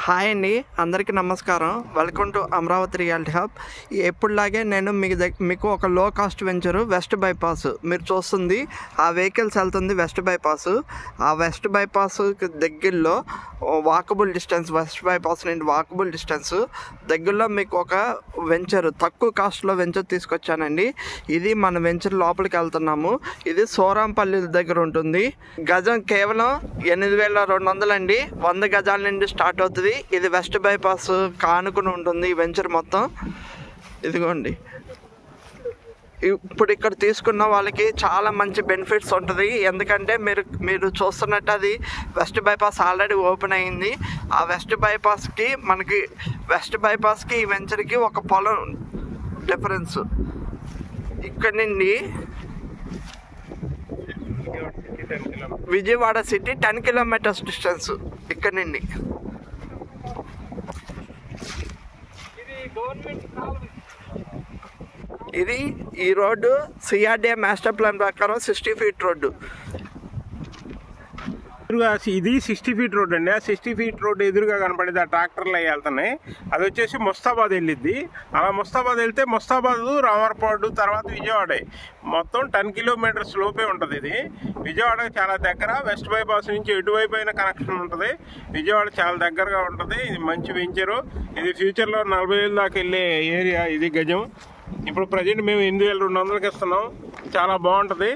Hi అండి, అందరికీ నమస్కారం. Welcome to Amaravati reality hub. ఎప్పుడులాగే నేను మీకు ఒక లో కాస్ట్ వెంచరు వెస్ట్ బైపాస్ మీరు చూస్తుంది. ఆ వెహికల్స్ వెళ్తుంది వెస్ట్ బైపాస్. ఆ వెస్ట్ బైపాస్ దగ్గరలో వాకబుల్ డిస్టెన్స్, వెస్ట్ బైపాస్ నుండి వాకబుల్ డిస్టెన్స్ దగ్గరలో మీకు ఒక వెంచరు తక్కువ కాస్ట్లో వెంచర్ తీసుకొచ్చానండి. ఇది మన వెంచర్ లోపలికి వెళ్తున్నాము. ఇది సోరాంపల్లి దగ్గర ఉంటుంది. గజం కేవలం 8,200 అండి. 100 గజాల నుండి స్టార్ట్ అవుతుంది. ఇది వెస్ట్ బైపాస్ కానుకుని ఉంటుంది ఈ వెంచర్ మొత్తం. ఇదిగోండి, ఇప్పుడు ఇక్కడ తీసుకున్న వాళ్ళకి చాలా మంచి బెనిఫిట్స్ ఉంటుంది. ఎందుకంటే మీరు చూస్తున్నట్టు అది వెస్ట్ బైపాస్ ఆల్రెడీ ఓపెన్ అయింది. ఆ వెస్ట్ బైపాస్కి ఈ వెంచర్కి ఒక పొలం డిఫరెన్స్. ఇక్కడ నుండి విజయవాడ సిటీ 10 కిలోమీటర్స్ డిస్టెన్స్ ఇక్కడ నుండి. ఇది ఈ రోడ్డు సిఆర్డిఏ మాస్టర్ ప్లాన్ ప్రకారం 60 ఫీట్ రోడ్డు. ఇది 60 ఫీట్ రోడ్ అండి. ఆ 60 ఫీట్ రోడ్ ఎదురుగా కనపడేది ఆ ట్రాక్టర్లు అవి వెళ్తున్నాయి. అది వచ్చేసి ముస్తాబాద్ వెళ్ళిద్ది. అలా ముస్తాబాద్ వెళ్తే ముస్తాబాద్, రామర్పాడు, తర్వాత విజయవాడ మొత్తం 10 కిలోమీటర్స్ లోపే ఉంటుంది. ఇది విజయవాడకి చాలా దగ్గర. వెస్ట్ బైపాస్ నుంచి ఎటువైపు అయినా కనెక్షన్ ఉంటుంది. విజయవాడ చాలా దగ్గరగా ఉంటుంది. ఇది మంచి వెంచరు. ఇది ఫ్యూచర్లో 40,000 దాకా వెళ్ళే ఏరియా ఇది గజం. ఇప్పుడు ప్రజెంట్ మేము 8,200కి ఇస్తున్నాం. చాలా బాగుంటుంది.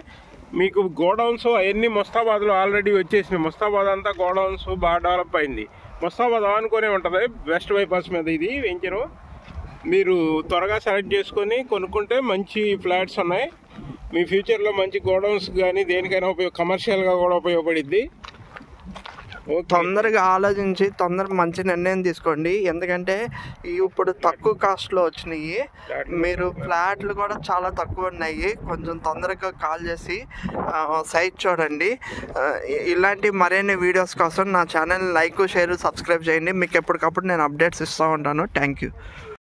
మీకు గోడౌన్స్ అవన్నీ ముస్తాబాద్లో ఆల్రెడీ వచ్చేసినాయి. ముస్తాబాద్ అంతా గోడౌన్స్ బాగా డెవలప్ అయింది. ముస్తాబాద్ ఆనుకొనే ఉంటుంది వెస్ట్ బైపాస్ మీద ఇది వెంచరు. మీరు త్వరగా సెలెక్ట్ చేసుకొని కొనుక్కుంటే మంచి ఫ్లాట్స్ ఉన్నాయి. మీ ఫ్యూచర్లో మంచి గోడౌన్స్ కానీ దేనికైనా కమర్షియల్గా కూడా ఉపయోగపడిద్ది. తొందరగా ఆలోచించి మంచి నిర్ణయం తీసుకోండి. ఎందుకంటే ఇప్పుడు తక్కువ కాస్ట్లో వచ్చినాయి. మీరు ఫ్లాట్లు కూడా చాలా తక్కువ ఉన్నాయి. కొంచెం తొందరగా కాల్ చేసి సైట్ చూడండి. ఇలాంటి మరిన్ని వీడియోస్ కోసం నా ఛానల్ లైక్, షేర్, సబ్స్క్రైబ్ చేయండి. మీకు ఎప్పటికప్పుడు నేను అప్డేట్స్ ఇస్తూ ఉంటాను. Thank you.